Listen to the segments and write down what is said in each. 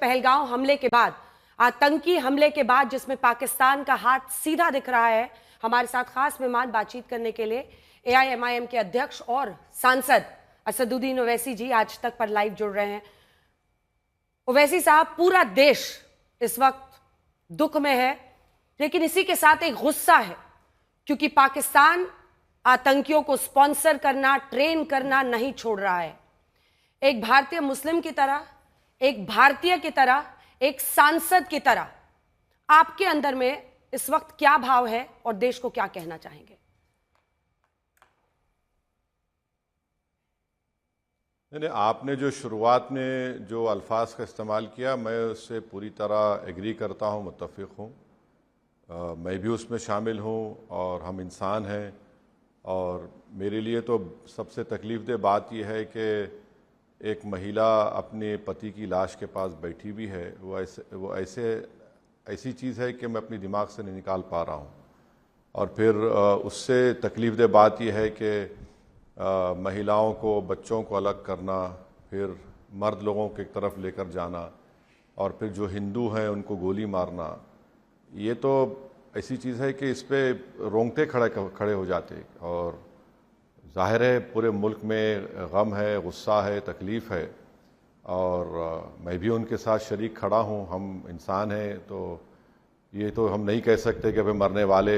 पहलगांव हमले के बाद, आतंकी हमले के बाद, जिसमें पाकिस्तान का हाथ सीधा दिख रहा है। हमारे साथ खास मेहमान बातचीत करने के लिए एआईएमआईएम के अध्यक्ष और सांसद असदुद्दीन ओवैसी जी आज तक पर लाइव जुड़ रहे हैं। ओवैसी साहब, पूरा देश इस वक्त दुख में है, लेकिन इसी के साथ एक गुस्सा है, क्योंकि पाकिस्तान आतंकियों को स्पॉन्सर करना, ट्रेन करना नहीं छोड़ रहा है। एक भारतीय मुस्लिम की तरह, एक भारतीय की तरह, एक सांसद की तरह आपके अंदर में इस वक्त क्या भाव है और देश को क्या कहना चाहेंगे? नहीं, आपने जो शुरुआत में जो अल्फाज का इस्तेमाल किया, मैं उससे पूरी तरह एग्री करता हूँ, मुत्तफिक हूँ। मैं भी उसमें शामिल हूँ और हम इंसान हैं। और मेरे लिए तो सबसे तकलीफ़देह बात यह है कि एक महिला अपने पति की लाश के पास बैठी भी है। वो ऐसी चीज़ है कि मैं अपनी दिमाग से नहीं निकाल पा रहा हूँ। और फिर उससे तकलीफ़देह बात यह है कि महिलाओं को, बच्चों को अलग करना, फिर मर्द लोगों की तरफ लेकर जाना, और फिर जो हिंदू हैं उनको गोली मारना, ये तो ऐसी चीज़ है कि इस पर रोंगटे खड़े हो जाते। और ज़ाहिर है पूरे मुल्क में गम है, गुस्सा है, तकलीफ़ है, और मैं भी उनके साथ शरीक खड़ा हूँ। हम इंसान हैं, तो ये तो हम नहीं कह सकते कि भाई मरने वाले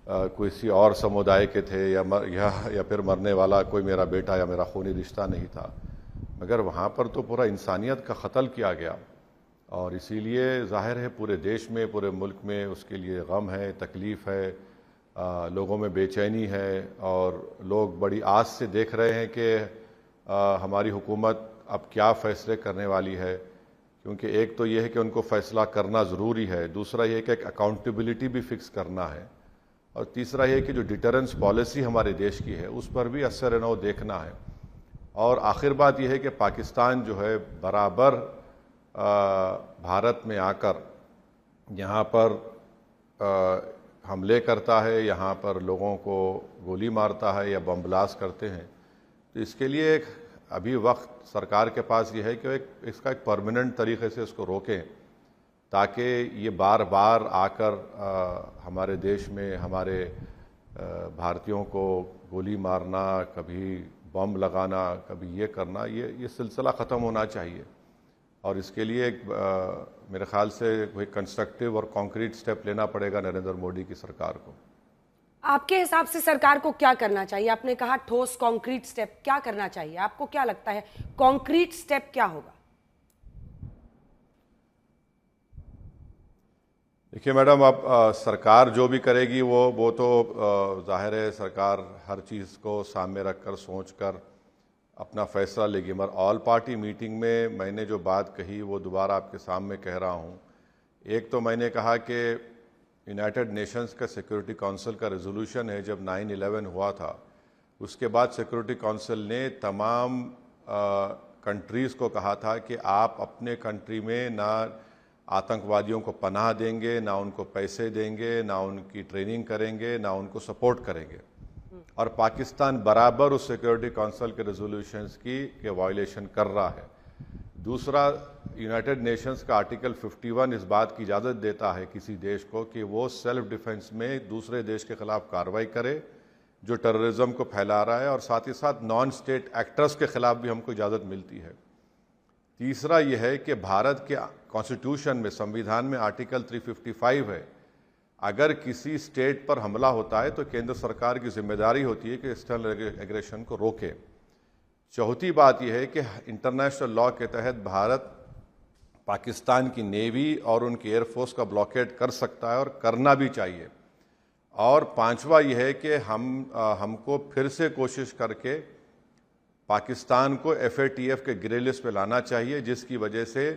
किसी और समुदाय के थे या फिर मरने वाला कोई मेरा बेटा या मेरा खूनी रिश्ता नहीं था। मगर वहाँ पर तो पूरा इंसानियत का क़त्ल किया गया, और इसीलिए ज़ाहिर है पूरे देश में, पूरे मुल्क में उसके लिए गम है, तकलीफ़ है, लोगों में बेचैनी है, और लोग बड़ी आस से देख रहे हैं कि हमारी हुकूमत अब क्या फ़ैसले करने वाली है। क्योंकि एक तो ये है कि उनको फ़ैसला करना ज़रूरी है, दूसरा ये कि एक अकाउंटेबिलिटी भी फ़िक्स करना है, और तीसरा ये कि जो डिटरेंस पॉलिसी हमारे देश की है उस पर भी असर नौ देखना है। और आखिर बात यह है कि पाकिस्तान जो है बराबर भारत में आकर यहाँ पर हमले करता है, यहाँ पर लोगों को गोली मारता है या बम ब्लास्ट करते हैं। तो इसके लिए एक अभी वक्त सरकार के पास ये है कि इसका एक परमानेंट तरीके से इसको रोकें, ताकि ये बार बार आकर हमारे देश में हमारे भारतीयों को गोली मारना, कभी बम लगाना, कभी ये करना, ये सिलसिला ख़त्म होना चाहिए। और इसके लिए मेरे ख्याल से कोई कंस्ट्रक्टिव और कॉन्क्रीट स्टेप लेना पड़ेगा नरेंद्र मोदी की सरकार को। आपके हिसाब से सरकार को क्या करना चाहिए? आपने कहा ठोस कॉन्क्रीट स्टेप, क्या करना चाहिए? आपको क्या लगता है कॉन्क्रीट स्टेप क्या होगा? देखिए मैडम, अब सरकार जो भी करेगी वो तो जाहिर है सरकार हर चीज़ को सामने रखकर सोचकर अपना फैसला लेगी। मगर ऑल पार्टी मीटिंग में मैंने जो बात कही वो दोबारा आपके सामने कह रहा हूँ। एक तो मैंने कहा कि यूनाइटेड नेशंस का सिक्योरिटी काउंसिल का रेजोल्यूशन है, जब 9/11 हुआ था उसके बाद सिक्योरिटी काउंसिल ने तमाम कंट्रीज़ को कहा था कि आप अपने कंट्री में ना आतंकवादियों को पनाह देंगे, ना उनको पैसे देंगे, ना उनकी ट्रेनिंग करेंगे, ना उनको सपोर्ट करेंगे। और पाकिस्तान बराबर उस सिक्योरिटी काउंसिल के रेजोल्यूशंस की वायलेशन कर रहा है। दूसरा, यूनाइटेड नेशंस का आर्टिकल 51 इस बात की इजाज़त देता है किसी देश को कि वो सेल्फ डिफेंस में दूसरे देश के खिलाफ कार्रवाई करे जो टेररिज्म को फैला रहा है, और साथ ही साथ नॉन स्टेट एक्टर्स के खिलाफ भी हमको इजाज़त मिलती है। तीसरा यह है कि भारत के कॉन्स्टिट्यूशन में, संविधान में आर्टिकल 355 है, अगर किसी स्टेट पर हमला होता है तो केंद्र सरकार की जिम्मेदारी होती है कि एक्सटर्नल एग्रेशन को रोके। चौथी बात यह है कि इंटरनेशनल लॉ के तहत भारत पाकिस्तान की नेवी और उनकी एयरफोर्स का ब्लॉकेड कर सकता है और करना भी चाहिए। और पांचवा यह है कि हमको फिर से कोशिश करके पाकिस्तान को FATF के ग्रे लिस्ट पे लाना चाहिए, जिसकी वजह से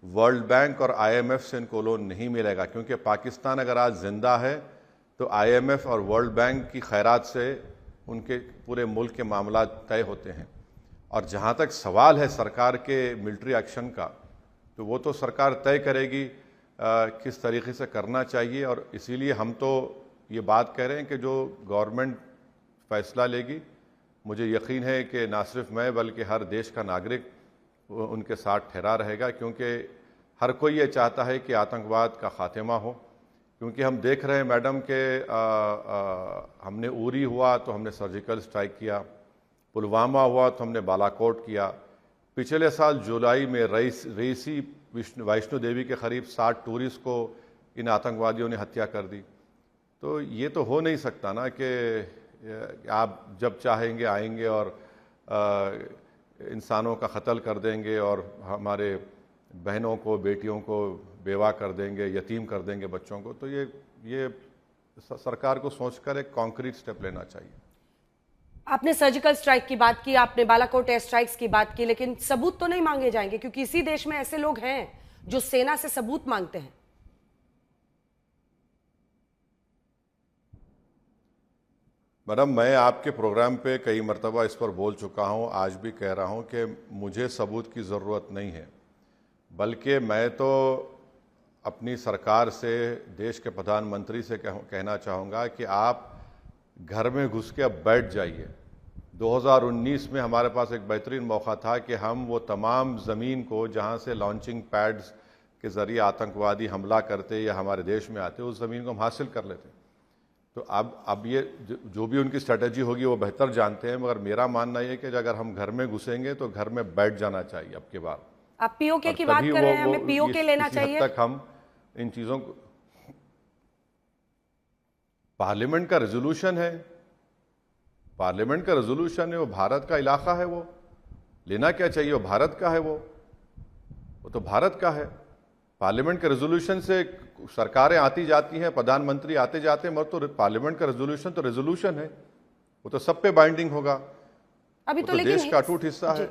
वर्ल्ड बैंक और IMF से इनको लोन नहीं मिलेगा। क्योंकि पाकिस्तान अगर आज जिंदा है तो IMF और वर्ल्ड बैंक की खैरात से उनके पूरे मुल्क के मामला तय होते हैं। और जहाँ तक सवाल है सरकार के मिलिट्री एक्शन का, तो वो तो सरकार तय करेगी किस तरीके से करना चाहिए। और इसीलिए हम तो ये बात कह रहे हैं कि जो गवर्नमेंट फ़ैसला लेगी, मुझे यकीन है कि ना सिर्फ मैं बल्कि हर देश का नागरिक उनके साथ ठहरा रहेगा। क्योंकि हर कोई ये चाहता है कि आतंकवाद का खात्मा हो, क्योंकि हम देख रहे हैं मैडम के हमने उरी हुआ तो हमने सर्जिकल स्ट्राइक किया, पुलवामा हुआ तो हमने बालाकोट किया, पिछले साल जुलाई में रईसी वैष्णो देवी के करीब 60 टूरिस्ट को इन आतंकवादियों ने हत्या कर दी। तो ये तो हो नहीं सकता ना कि आप जब चाहेंगे आएंगे और इंसानों का कत्ल कर देंगे और हमारे बहनों को, बेटियों को बेवा कर देंगे, यतीम कर देंगे बच्चों को। तो ये सरकार को सोचकर एक कॉन्क्रीट स्टेप लेना चाहिए। आपने सर्जिकल स्ट्राइक की बात की, आपने बालाकोट एयर स्ट्राइक्स की बात की, लेकिन सबूत तो नहीं मांगे जाएंगे, क्योंकि इसी देश में ऐसे लोग हैं जो सेना से सबूत मांगते हैं। मैडम, मैं आपके प्रोग्राम पे कई मरतबा इस पर बोल चुका हूँ, आज भी कह रहा हूँ कि मुझे सबूत की ज़रूरत नहीं है, बल्कि मैं तो अपनी सरकार से, देश के प्रधानमंत्री से कहना चाहूँगा कि आप घर में घुस के अब बैठ जाइए। 2019 में हमारे पास एक बेहतरीन मौका था कि हम वो तमाम ज़मीन को जहाँ से लॉन्चिंग पैड्स के ज़रिए आतंकवादी हमला करते या हमारे देश में आते, उस ज़मीन को हम हासिल कर लेते। तो अब ये जो भी उनकी स्ट्रेटजी होगी वो बेहतर जानते हैं, मगर मेरा मानना ये कि अगर हम घर में घुसेंगे तो घर में बैठ जाना चाहिए अब की बार। आप पीओके की बात कर रहे हैं, हमें पीओके लेना चाहिए। तक हम इन चीज़ों को, पार्लियामेंट का रेजोल्यूशन है, पार्लियामेंट का रेजोल्यूशन है, वो भारत का इलाका है, वो लेना क्या चाहिए, वो भारत का है, वो तो भारत का है। पार्लियामेंट के रेजोल्यूशन से सरकारें आती जाती हैं, प्रधानमंत्री आते जाते हैं, मगर तो पार्लियामेंट का रेजोल्यूशन तो रेजोल्यूशन है, वो तो सब पे बाइंडिंग होगा। अभी तो देश का अटूट हिस्सा है,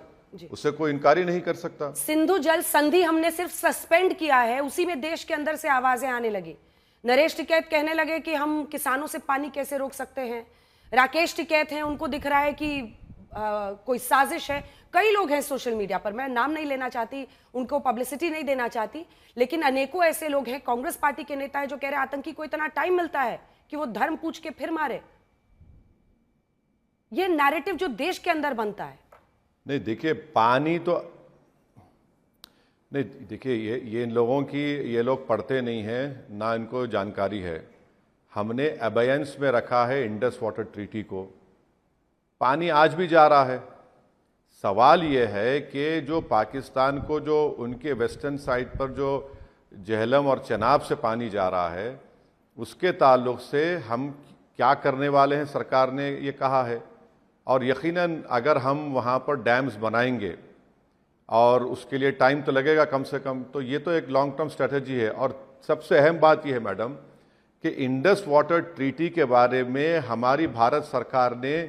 उससे कोई इनकार ही नहीं कर सकता। सिंधु जल संधि हमने सिर्फ सस्पेंड किया है, उसी में देश के अंदर से आवाजें आने लगी। नरेश टिकैत कहने लगे कि हम किसानों से पानी कैसे रोक सकते हैं। राकेश टिकैत हैं, उनको दिख रहा है कि कोई साजिश है। कई लोग हैं सोशल मीडिया पर, मैं नाम नहीं लेना चाहती, उनको पब्लिसिटी नहीं देना चाहती, लेकिन अनेकों ऐसे लोग हैं, कांग्रेस पार्टी के नेता है, जो कह रहे हैं आतंकी को इतना टाइम मिलता है कि वो धर्म पूछ के फिर मारे। ये नैरेटिव जो देश के अंदर बनता है। नहीं देखिए, पानी तो नहीं, देखिए ये इन लोगों की, ये लोग पढ़ते नहीं हैं, ना इनको जानकारी है। हमने अबेयंस में रखा है इंडस वाटर ट्रीटी को, पानी आज भी जा रहा है। सवाल ये है कि जो पाकिस्तान को, जो उनके वेस्टर्न साइड पर जो जहलम और चनाब से पानी जा रहा है, उसके ताल्लुक से हम क्या करने वाले हैं, सरकार ने ये कहा है। और यकीनन अगर हम वहाँ पर डैम्स बनाएंगे और उसके लिए टाइम तो लगेगा कम से कम, तो ये तो एक लॉन्ग टर्म स्ट्रेटजी है। और सबसे अहम बात यह है मैडम कि इंडस वाटर ट्रीटी के बारे में हमारी भारत सरकार ने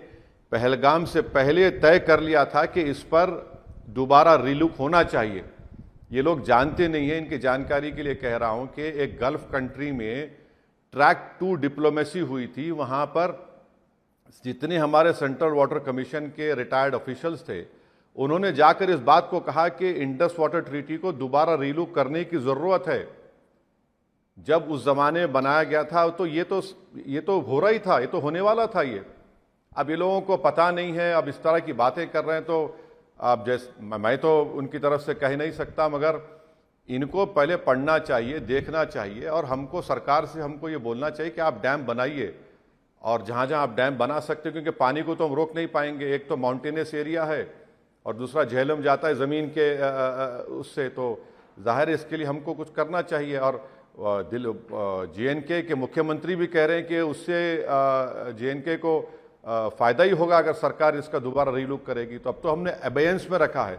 पहलगाम से पहले तय कर लिया था कि इस पर दोबारा रिलुक होना चाहिए। ये लोग जानते नहीं हैं, इनकी जानकारी के लिए कह रहा हूं कि एक गल्फ कंट्री में ट्रैक 2 डिप्लोमेसी हुई थी। वहां पर जितने हमारे सेंट्रल वाटर कमीशन के रिटायर्ड ऑफिशियल्स थे, उन्होंने जाकर इस बात को कहा कि इंडस वाटर ट्रीटी को दोबारा रिलुक करने की जरूरत है। जब उस जमाने में बनाया गया था तो ये तो हो रहा ही था, ये तो होने वाला था। ये अब ये लोगों को पता नहीं है, अब इस तरह की बातें कर रहे हैं। तो अब मैं तो उनकी तरफ से कह नहीं सकता, मगर इनको पहले पढ़ना चाहिए, देखना चाहिए, और हमको सरकार से हमको ये बोलना चाहिए कि आप डैम बनाइए, और जहाँ जहाँ आप डैम बना सकते हो, क्योंकि पानी को तो हम रोक नहीं पाएंगे। एक तो माउंटेनियस एरिया है और दूसरा झेलम जाता है ज़मीन के उससे, तो जाहिर है इसके लिए हमको कुछ करना चाहिए। और JNK के मुख्यमंत्री भी कह रहे हैं कि उससे JNK को फ़ायदा ही होगा अगर सरकार इसका दोबारा रीलुक करेगी। तो अब तो हमने अबेयंस में रखा है।